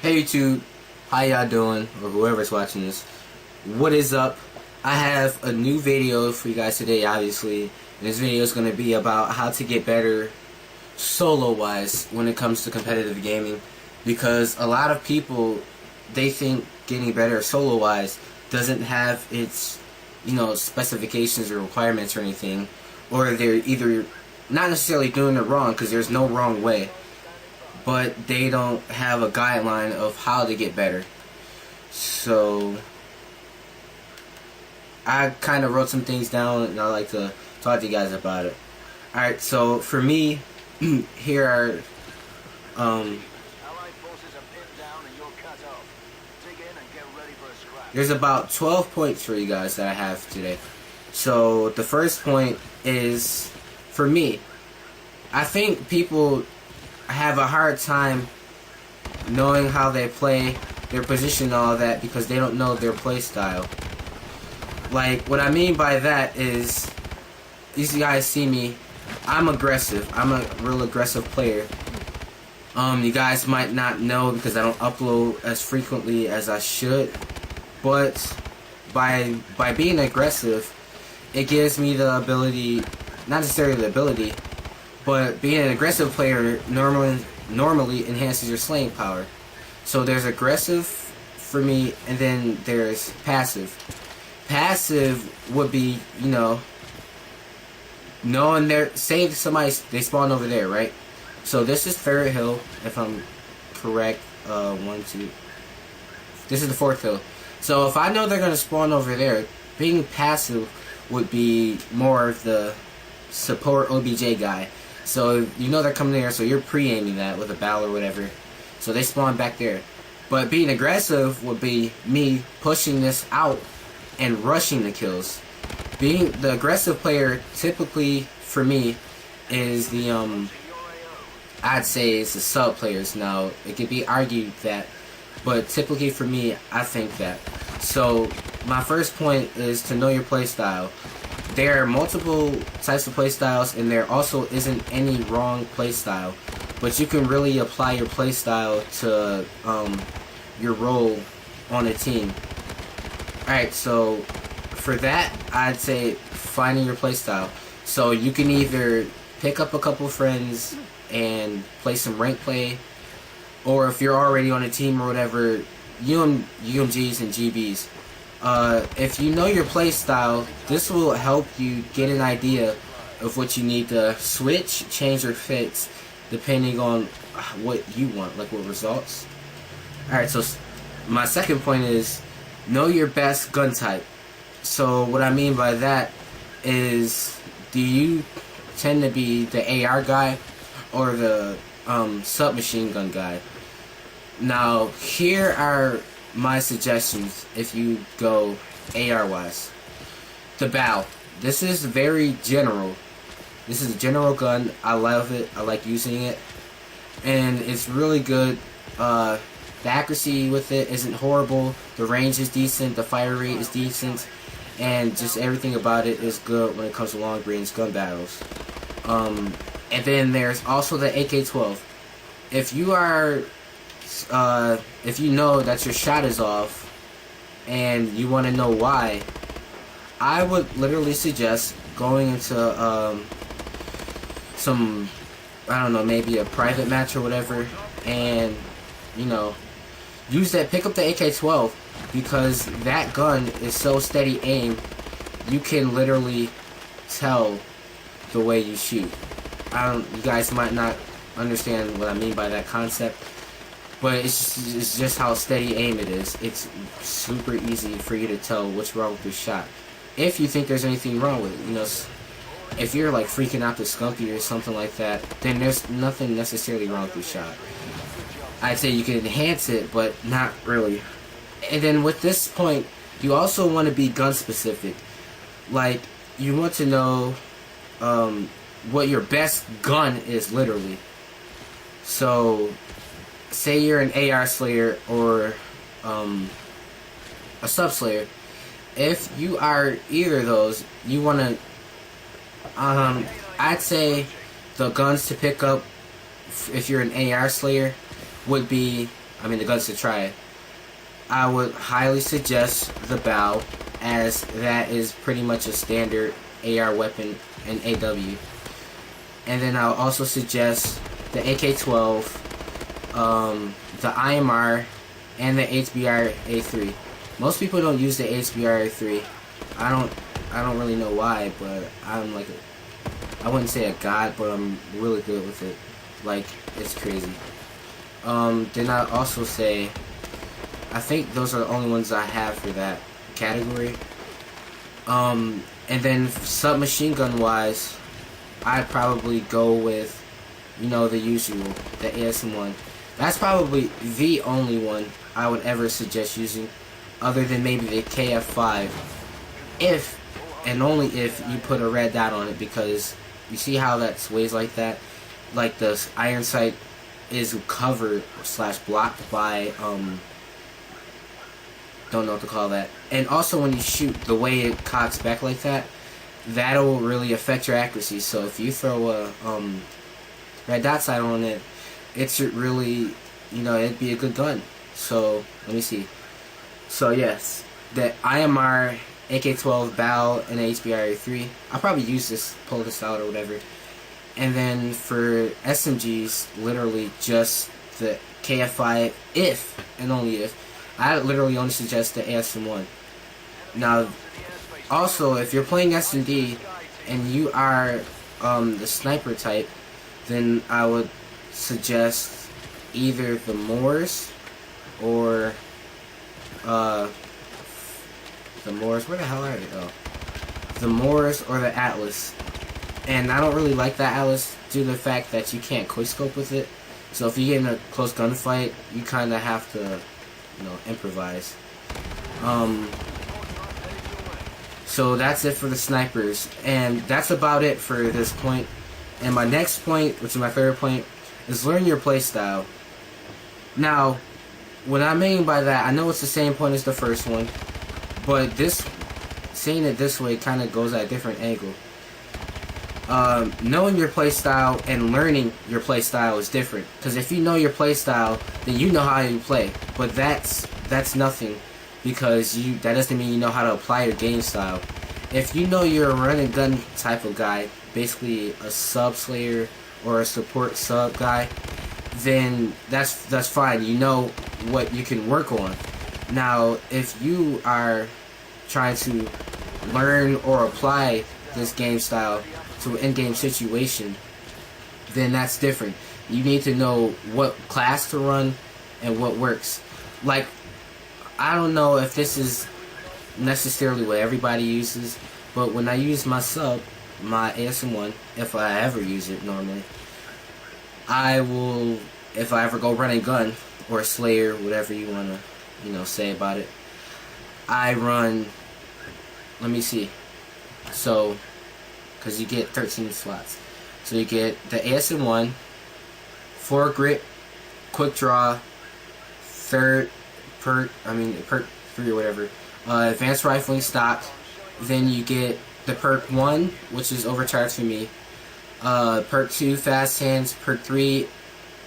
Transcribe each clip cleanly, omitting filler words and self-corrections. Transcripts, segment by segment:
Hey YouTube, how y'all doing, or whoever's watching this? What is up? I have a new video for you guys today, obviously. And this video is going to be about how to get better solo-wise when it comes to competitive gaming. Because a lot of people, they think getting better solo-wise doesn't have its, specifications or requirements or anything. Or they're either not necessarily doing it wrong, because there's no wrong way, but they don't have a guideline of how to get better. So I kind of wrote some things down and I'd like to talk to you guys about it. Alright, so for me, here are there's about 12 points for you guys that I have today. So the first point is, for me, I think people have a hard time knowing how they play, their position and all that, because they don't know their play style. Like, what I mean by that is, these guys see me, I'm aggressive. I'm a real aggressive player. You guys might not know because I don't upload as frequently as I should, but by being aggressive, it gives me the ability, not necessarily the ability, but being an aggressive player normally enhances your slaying power. So there's aggressive for me, and then there's passive. Passive would be, knowing say they spawn over there, right? So this is third hill, if I'm correct. 1, 2. This is the fourth hill. So if I know they're gonna spawn over there, being passive would be more of the support OBJ guy. So you know they're coming there, so you're pre-aiming that with a bow or whatever. So they spawn back there. But being aggressive would be me pushing this out and rushing the kills. Being the aggressive player, typically for me, is the I'd say it's the sub players. Now it could be argued that, but typically for me, I think that. So my first point is to know your play style. There are multiple types of playstyles, and there also isn't any wrong playstyle, but you can really apply your playstyle to your role on a team. Alright, so for that, I'd say finding your playstyle. So you can either pick up a couple friends and play some rank play, or if you're already on a team or whatever, UMGs and GBs. If you know your play style, this will help you get an idea of what you need to switch, change, or fix depending on what you want, like what results. Alright, so my second point is know your best gun type. So what I mean by that is, do you tend to be the AR guy or the submachine gun guy? Now, here are my suggestions if you go AR wise. The bow. This is very general. This is a general gun. I love it. I like using it. And it's really good. The accuracy with it isn't horrible. The range is decent. The fire rate is decent. And just everything about it is good when it comes to long range gun battles. And then there's also the AK-12. If you are if you know that your shot is off and you want to know why, I would literally suggest going into some, I don't know, maybe a private match or whatever, and use that, pick up the AK-12, because that gun is so steady aim, you can literally tell the way you shoot. You guys might not understand what I mean by that concept, but it's just how steady aim it is. It's super easy for you to tell what's wrong with your shot. If you think there's anything wrong with it, if you're like freaking out to Skumpy or something like that, then there's nothing necessarily wrong with your shot. I'd say you can enhance it, but not really. And then with this point, you also want to be gun specific. Like, you want to know what your best gun is, literally. So say you're an AR Slayer or a Sub Slayer. If you are either of those, you want to, I'd say the guns to pick up if you're an AR Slayer would be the guns to try, I would highly suggest the bow, as that is pretty much a standard AR weapon in AW. And then I'll also suggest the AK-12, the IMR, and the HBR A3. Most people don't use the HBR A3. I don't really know why, but I'm like I wouldn't say a god, but I'm really good with it. Like, it's crazy. Then I also say, I think those are the only ones I have for that category. And then submachine gun wise, I'd probably go with, the usual, the ASM1. That's probably the only one I would ever suggest using, other than maybe the KF5, if and only if you put a red dot on it, because you see how that sways like that? Like the iron sight is covered / blocked by, don't know what to call that. And also when you shoot, the way it cocks back like that, that'll really affect your accuracy. So if you throw a red dot sight on it, it should really, it'd be a good gun. So let me see. So yes, the IMR, AK-12, BAL, and HBR-3. I'll probably use this, pull this out or whatever. And then for SMGs, literally just the KF5, if and only if. I literally only suggest the ASM1. Now, also, if you're playing S&D and you are the sniper type, then I would suggest either the Moors or the Moors. Where the hell are they? Oh, the Moors or the Atlas. And I don't really like that Atlas due to the fact that you can't quickscope with it. So if you get in a close gunfight, you kind of have to, improvise. So that's it for the snipers, and that's about it for this point. And my next point, which is my favorite point, is learn your playstyle. Now, what I mean by that, I know it's the same point as the first one, but saying it this way kind of goes at a different angle. Knowing your playstyle and learning your playstyle is different. Because if you know your playstyle, then you know how you play. But that's nothing, because that doesn't mean you know how to apply your game style. If you know you're a run and gun type of guy, basically a sub slayer or a support sub guy, then that's fine. You know what you can work on. Now, if you are trying to learn or apply this game style to an in-game situation, then that's different. You need to know what class to run and what works. Like, I don't know if this is necessarily what everybody uses, but when I use my sub, my ASM1, if I ever use it normally, I will, if I ever go run and gun, or slayer, whatever you want to, say about it, I run, let me see, so, because you get 13 slots. So you get the ASM1, 4 grit, quick draw, perk 3 or whatever, advanced rifling stock. Then you get the perk 1, which is overcharged for me, perk 2, fast hands, perk 3,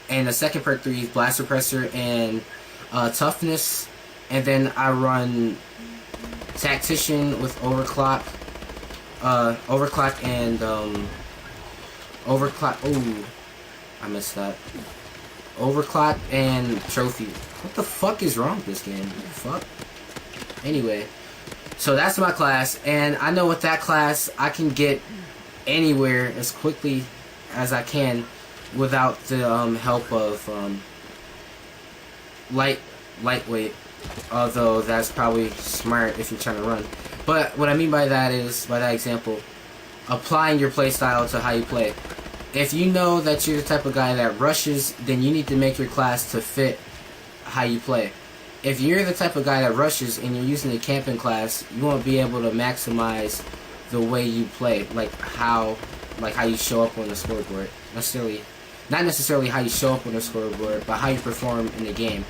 and the second perk 3 is blast suppressor and toughness. And then I run tactician with overclock. Overclock and overclock. Oh, I missed that. Overclock and Truthy. What the fuck is wrong with this game? What the fuck? Anyway, so that's my class, and I know with that class I can get anywhere as quickly as I can without the help of lightweight. Although that's probably smart if you're trying to run. But what I mean by that is, by that example, applying your playstyle to how you play. If you know that you're the type of guy that rushes, then you need to make your class to fit how you play. If you're the type of guy that rushes and you're using a camping class, you won't be able to maximize the way you play, like how you show up on the scoreboard. Not necessarily how you show up on the scoreboard, but how you perform in the game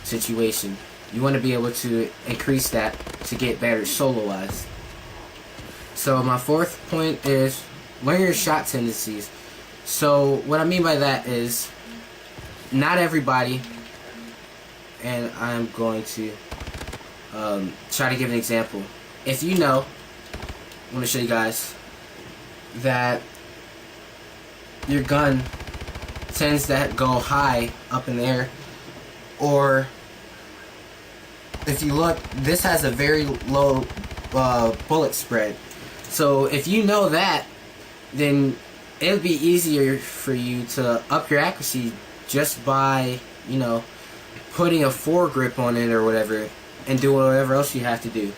situation. You want to be able to increase that to get better solo-wise. So my fourth point is learn your shot tendencies. So what I mean by that is not everybody and I'm going to try to give an example. If you know, I'm going to show you guys that your gun tends to go high up in the air, or if you look, this has a very low bullet spread. So if you know that, then it'll be easier for you to up your accuracy just by, you know, putting a foregrip on it or whatever, and doing whatever else you have to do.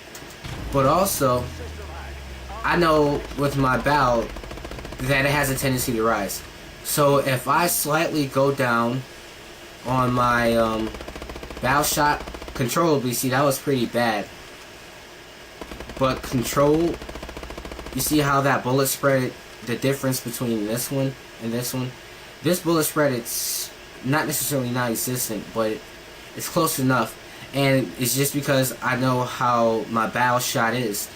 But also, I know with my bow that it has a tendency to rise. So if I slightly go down on my bow shot controllably, see, that was pretty bad. But control, you see how that bullet spread, the difference between this one and this one? This bullet spread, it's not necessarily non-existent, but it's close enough. And it's just because I know how my bow shot is.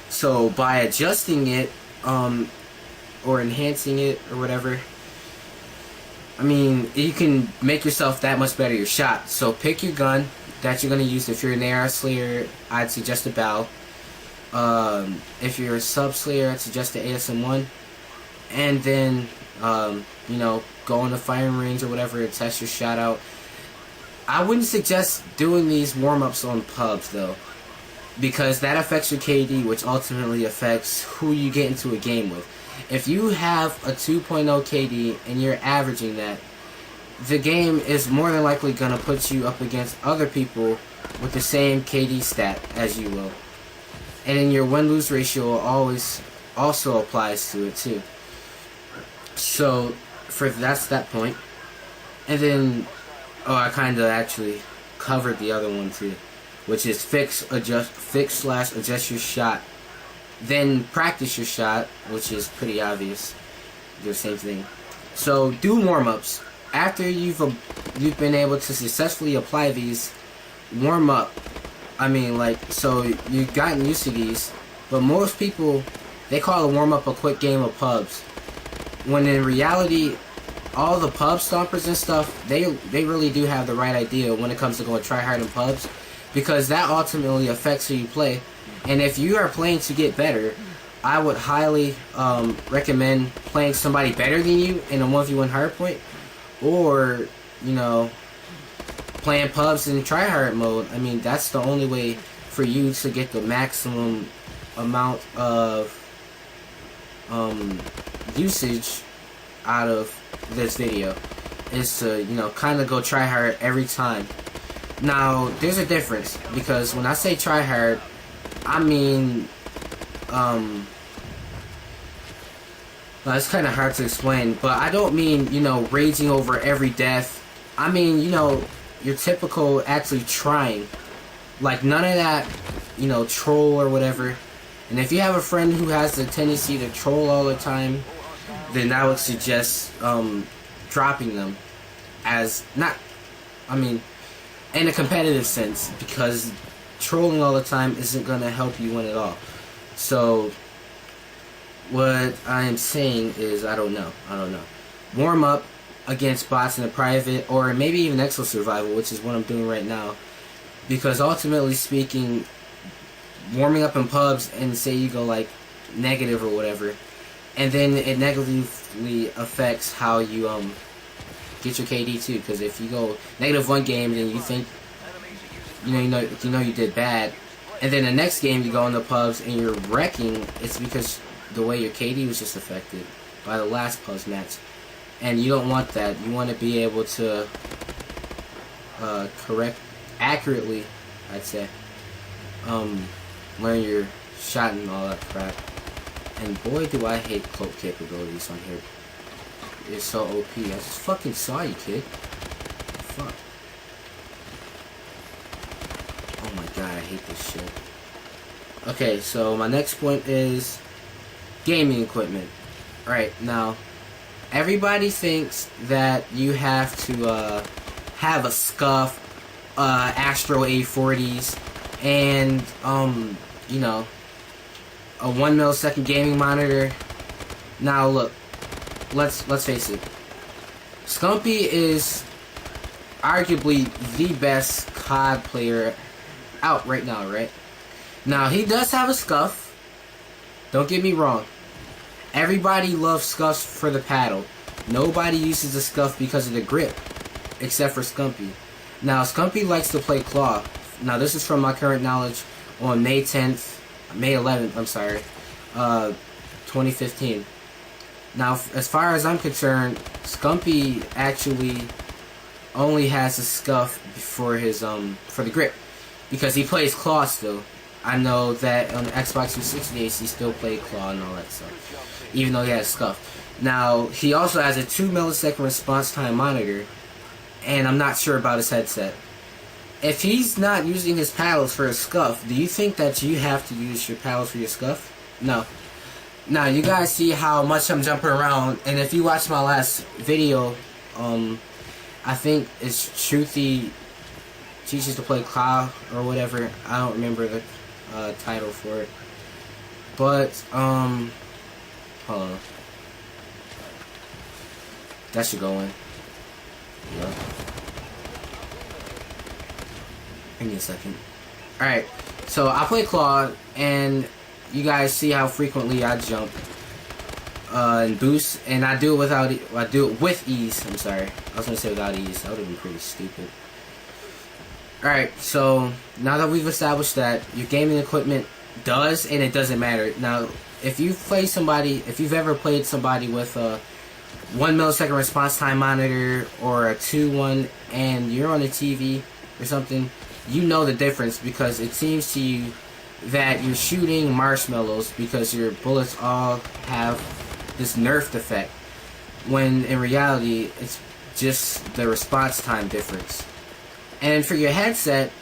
So by adjusting it, or enhancing it, or whatever, I mean, you can make yourself that much better your shot. So pick your gun that you're going to use. If you're an AR Slayer, I'd suggest a bow. If you're a sub Slayer, I'd suggest the ASM1. And then, you know, go on the firing range or whatever and test your shot out. I wouldn't suggest doing these warm-ups on pubs, though, because that affects your KD, which ultimately affects who you get into a game with. If you have a 2.0 KD and you're averaging that, the game is more than likely going to put you up against other people with the same KD stat as you will. And then your win-lose ratio always also applies to it too. So, that's that point. And then, I kind of actually covered the other one too, which is fix slash adjust your shot. Then practice your shot, which is pretty obvious. The same thing. So do warm-ups. After you've been able to successfully apply these, warm up. I mean, like, so you've gotten used to these, but most people, they call a warm-up a quick game of pubs. When in reality, all the pub stompers and stuff, they really do have the right idea when it comes to going try hard in pubs, because that ultimately affects who you play. And if you are playing to get better, I would highly recommend playing somebody better than you in a 1v1 hardpoint, or, you know, playing pubs in try hard mode. I mean, that's the only way for you to get the maximum amount of usage out of this video, is to, you know, kind of go try hard every time. Now, there's a difference, because when I say try hard, I mean, well, it's kind of hard to explain, but I don't mean, you know, raging over every death. I mean, you know, your typical actually trying. Like, none of that, you know, troll or whatever. And if you have a friend who has the tendency to troll all the time, then I would suggest dropping them, as not, I mean, in a competitive sense, because trolling all the time isn't going to help you win at all. So what I am saying is, I don't know. Warm up against bots in a private, or maybe even Exo Survival, which is what I'm doing right now. Because ultimately speaking, warming up in pubs, and say you go like negative or whatever, and then it negatively affects how you get your KD too. Because if you go -1 game, then you think you know you did bad, and then the next game you go in the pubs and you're wrecking, it's because the way your KD was just affected by the last pubs match, and you don't want that. You want to be able to correct accurately, I'd say, learn your shot and all that crap. And boy, do I hate cloak capabilities on here. It's so OP. I just fucking saw you, kid. Fuck. Oh my god, I hate this shit. Okay, so my next point is gaming equipment. Alright, now, everybody thinks that you have to have a Scuff, Astro A40s, and, you know, a 1 millisecond gaming monitor. Now look, let's face it. Scumpy is arguably the best COD player out right now, right? Now, he does have a scuff. Don't get me wrong. Everybody loves scuffs for the paddle. Nobody uses the scuff because of the grip, except for Scumpy. Now, Scumpy likes to play claw. Now, this is from my current knowledge on May 11th, I'm sorry, 2015. Now, as far as I'm concerned, Scumpy actually only has a scuff for his for the grip, because he plays claw still. I know that on the Xbox 360 he still played claw and all that stuff, even though he has a scuff. Now, he also has a 2 millisecond response time monitor, and I'm not sure about his headset. If he's not using his paddles for his scuff, do you think that you have to use your paddles for your scuff? No. Now, you guys see how much I'm jumping around, and if you watch my last video, I think it's Truthy teaches to play claw or whatever. I don't remember the title for it. But, hold on. That should go in. Yeah. Give me a second. Alright, so I play claw, and you guys see how frequently I jump and boost, and I do it with ease. I'm sorry, I was gonna say without ease. That would have been pretty stupid. Alright, so now that we've established that your gaming equipment does and it doesn't matter. Now, if you've ever played somebody with a 1 millisecond response time monitor or a 2-1 and you're on a TV or something, you know the difference, because it seems to you that you're shooting marshmallows because your bullets all have this nerfed effect, when in reality it's just the response time difference. And for your headset,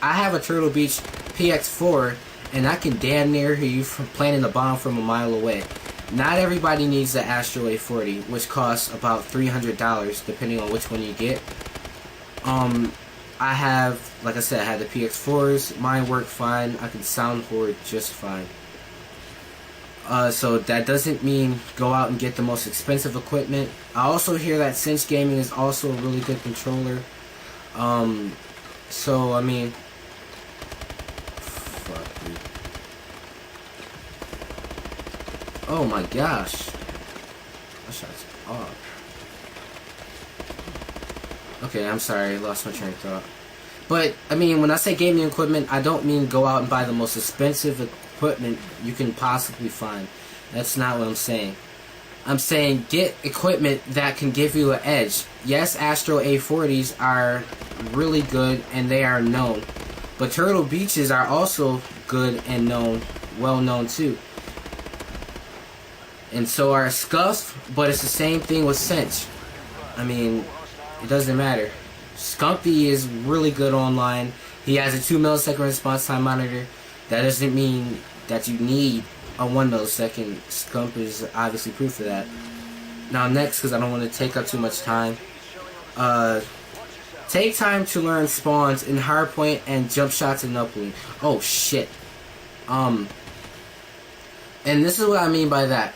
I have a Turtle Beach PX4, and I can damn near hear you from planting a bomb from a mile away. Not everybody needs the Astro A40, which costs about $300 depending on which one you get. I have, like I said, I have the PX4s. Mine work fine. I can soundboard just fine. So that doesn't mean go out and get the most expensive equipment. I also hear that Cinch Gaming is also a really good controller. So I mean, fuck, dude. Oh my gosh, that shot's off. Okay, I'm sorry, I lost my train of thought. But I mean, when I say gaming equipment, I don't mean go out and buy the most expensive equipment you can possibly find. That's not what I'm saying. I'm saying get equipment that can give you an edge. Yes, Astro A40s are really good and they are known, but Turtle Beaches are also good and known, well known too. And so are Scuff, but it's the same thing with Cinch. I mean, it doesn't matter. Scumpy is really good online. He has a 2 millisecond response time monitor. That doesn't mean that you need a 1 millisecond. Scump is obviously proof of that. Now next, because I don't want to take up too much time, take time to learn spawns in hardpoint and jump shots in uplink. Oh shit. And this is what I mean by that.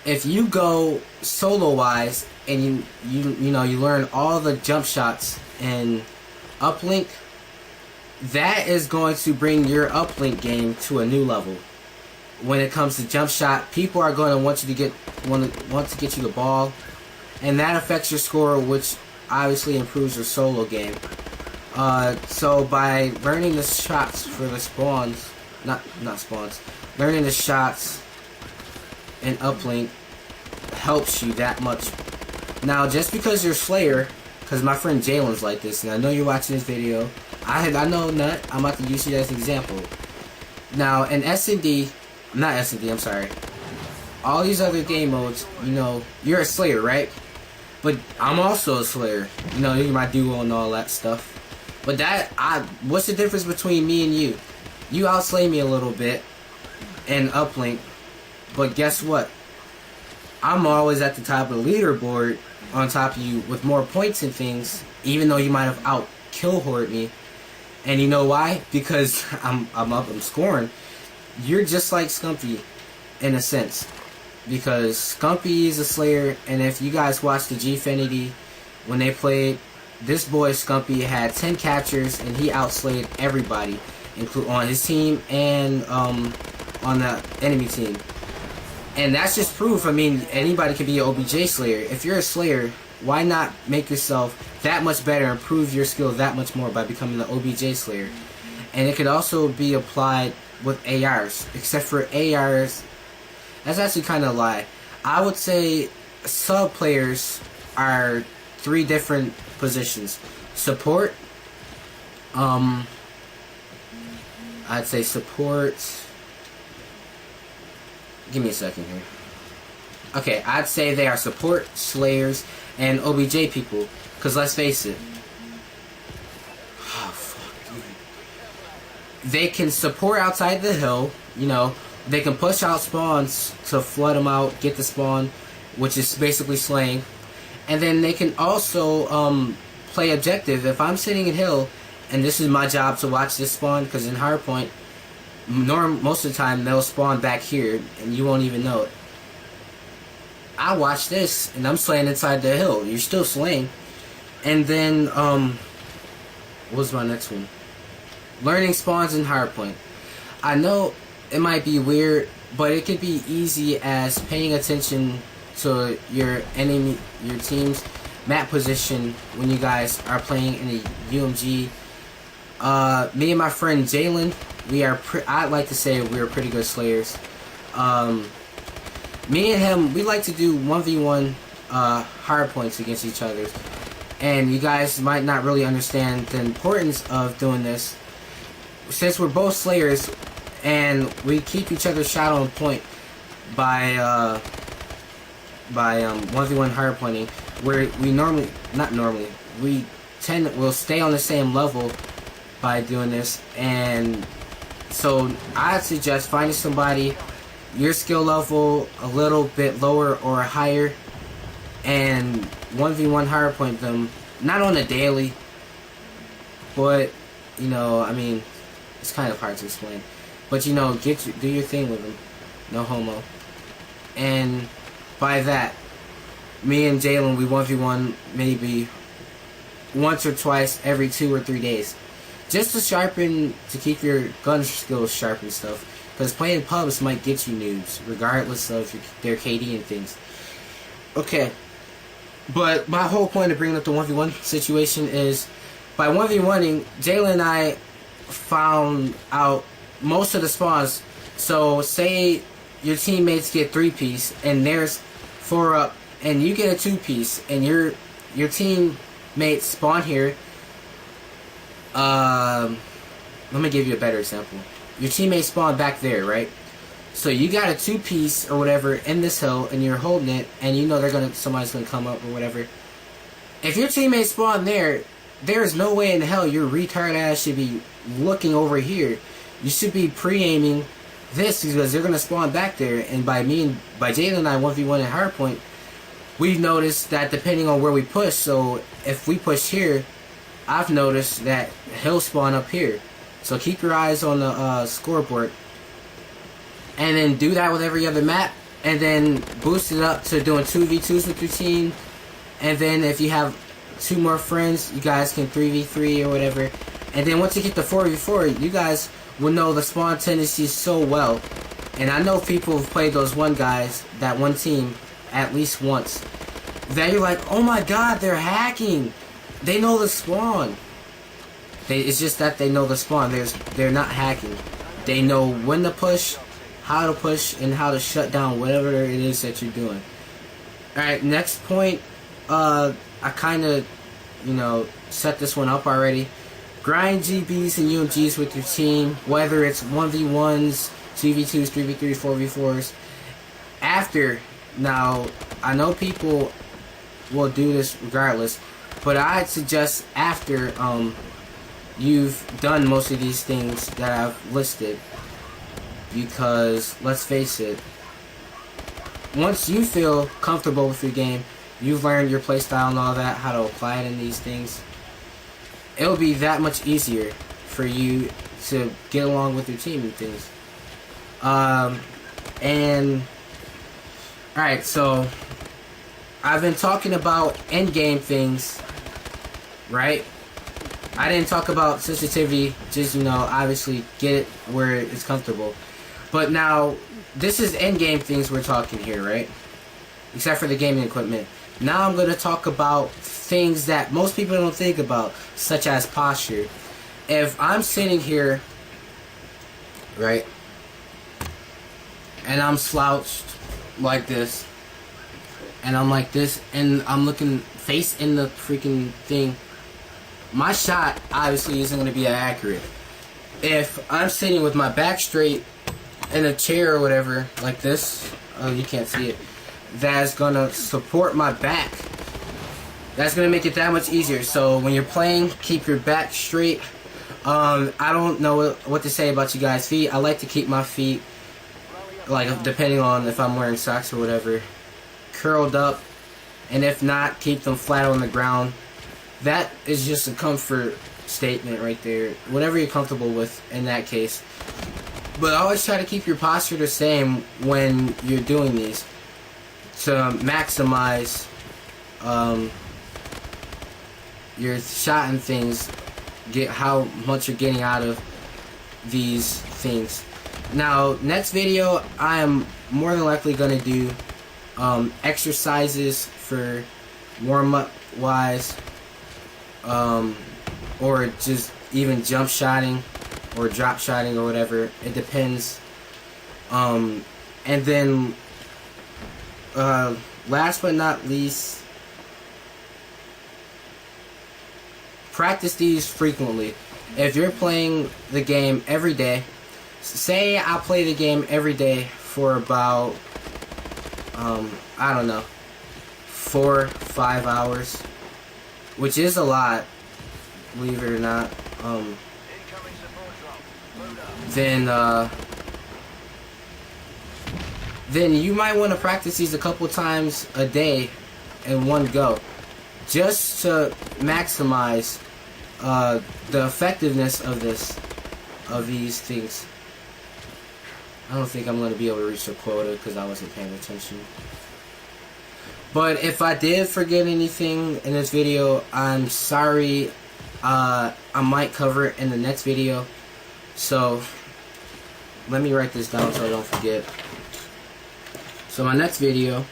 If you go solo wise and you learn all the jump shots in uplink, that is going to bring your uplink game to a new level. When it comes to jump shot, people are going to want to get you the ball, and that affects your score, which obviously improves your solo game. So by learning the shots for the spawns, not spawns, learning the shots in uplink helps you that much. Now, just because you're Slayer, because my friend Jalen's like this, and I know you're watching this video, I know Nut, I'm about to use you as an example. Now, in I'm sorry, all these other game modes, you're a Slayer, right? But I'm also a Slayer. You're my duo and all that stuff. But what's the difference between me and you? You outslay me a little bit in uplink, but guess what? I'm always at the top of the leaderboard, on top of you with more points and things, even though you might have out-kill-hoarded me. And you know why? Because I'm scoring. You're just like Scumpy, in a sense. Because Scumpy is a Slayer, and if you guys watch the Gfinity, when they played this boy Scumpy had 10 captures and he outslayed everybody, including on his team and on the enemy team. And that's just proof. I mean, anybody can be an OBJ Slayer. If you're a Slayer, why not make yourself that much better and improve your skill that much more by becoming the OBJ Slayer? And it could also be applied with ARs, except for ARs. That's actually kind of a lie. I would say sub players are 3 different positions. Support. I'd say support. Give me a second here. Okay, I'd say they are support, slayers, and OBJ people. Because let's face it. Oh, fuck, dude. They can support outside the hill. You know, they can push out spawns to flood them out, get the spawn, which is basically slaying. And then they can also play objective. If I'm sitting in hill, and this is my job to watch this spawn, because in hardpoint, most of the time they'll spawn back here and you won't even know it. I watch this and I'm slaying inside the hill. You're still slaying. And then what was my next one? Learning spawns in hardpoint. I know it might be weird, but it could be easy as paying attention to your enemy, your team's map position when you guys are playing in a UMG. Me and my friend Jalen, I'd like to say we're pretty good slayers. Me and him, we like to do 1v1 hard points against each other. And you guys might not really understand the importance of doing this. Since we're both slayers, and we keep each other shot on point by 1v1 hard pointing, where we'll stay on the same level by doing this. And so I'd suggest finding somebody your skill level a little bit lower or higher and 1v1 hardpoint them, not on a daily, but you know, I mean, it's kind of hard to explain, but you know, do your thing with them, no homo. And by that, me and Jalen, we 1v1 maybe once or twice every 2 or 3 days. Just to keep your gun skills sharp and stuff. Because playing pubs might get you noobs, regardless of their KD and things. Okay. But my whole point of bringing up the 1v1 situation is, by 1v1ing, Jalen and I found out most of the spawns. So, say your teammates get 3-piece, and there's 4 up, and you get a 2-piece, and your teammates spawn here. Let me give you a better example. Your teammates spawn back there, right? So you got a 2-piece or whatever in this hill, and you're holding it, and you know somebody's gonna come up or whatever. If your teammates spawn there, there's no way in hell your retard ass should be looking over here. You should be pre-aiming this, because they're gonna spawn back there. And by Jalen and I 1v1 at hardpoint, we've noticed that depending on where we push. So if we push here, I've noticed that he'll spawn up here. So keep your eyes on the scoreboard. And then do that with every other map. And then boost it up to doing 2v2s with your team. And then if you have 2 more friends, you guys can 3v3 or whatever. And then once you get to 4v4, you guys will know the spawn tendencies so well. And I know people have played those that one team at least once. That you're like, oh my god, they're hacking. They know the spawn. It's just that they know the spawn. They're not hacking. They know when to push, how to push, and how to shut down whatever it is that you're doing. Alright, next point. I kind of, set this one up already. Grind GBs and UMGs with your team, whether it's 1v1s, 2v2s, 3v3s, 4v4s. Now, I know people will do this regardless, but I'd suggest after you've done most of these things that I've listed, because let's face it, once you feel comfortable with your game, you've learned your playstyle and all that, how to apply it in these things, it'll be that much easier for you to get along with your team and things. Alright, so I've been talking about endgame things right? I didn't talk about sensitivity, just, you know, obviously get it where it's comfortable. But now, this is in-game things we're talking here, right? Except for the gaming equipment. Now I'm going to talk about things that most people don't think about, such as posture. If I'm sitting here, right, and I'm slouched like this, and I'm like this, and I'm looking face in the freaking thing, my shot obviously isn't going to be accurate. If I'm sitting with my back straight in a chair or whatever, like this, oh, you can't see it, that's going to support my back. That's going to make it that much easier. So when you're playing, keep your back straight. I don't know what to say about you guys' feet. I like to keep my feet, like, depending on if I'm wearing socks or whatever, curled up, and if not, keep them flat on the ground. That is just a comfort statement right there. Whatever you're comfortable with in that case. But always try to keep your posture the same when you're doing these to maximize your shot and things, get how much you're getting out of these things. Now, next video, I am more than likely going to do exercises for warm-up wise, or just even jump shotting or drop shotting or whatever. It depends. And then last but not least, practice these frequently. If you're playing the game every day, say I play the game every day for about I don't know, 4-5 hours, which is a lot, believe it or not. Then you might want to practice these a couple times a day in one go, just to maximize the effectiveness of these things. I don't think I'm going to be able to reach the quota because I wasn't paying attention. But if I did forget anything in this video, I'm sorry. I might cover it in the next video. So let me write this down so I don't forget. So my next video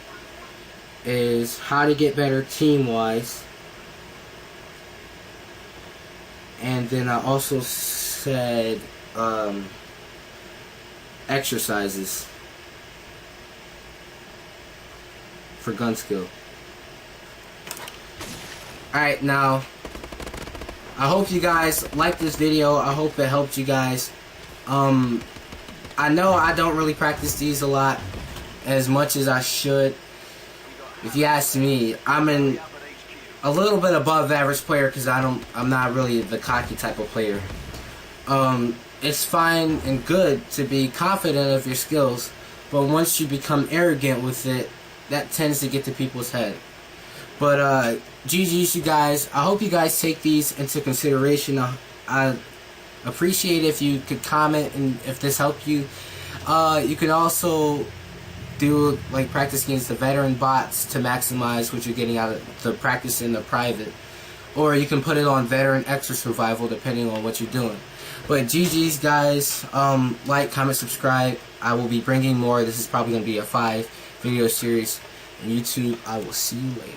is how to get better team-wise. And then I also said exercises for gun skill. Alright, now I hope you guys liked this video. I hope it helped you guys. I know I don't really practice these a lot as much as I should. If you ask me, I'm a little bit above average player because I'm not really the cocky type of player. It's fine and good to be confident of your skills, but once you become arrogant with it, that tends to get to people's head. But GG's, you guys. I hope you guys take these into consideration. I appreciate if you could comment and if this helped you. You can also do like practice against the veteran bots to maximize what you're getting out of the practice in the private, or you can put it on veteran extra survival depending on what you're doing. But GG's, guys. Like, comment, subscribe. I will be bringing more. This is probably going to be a 5 video series on YouTube. I will see you later.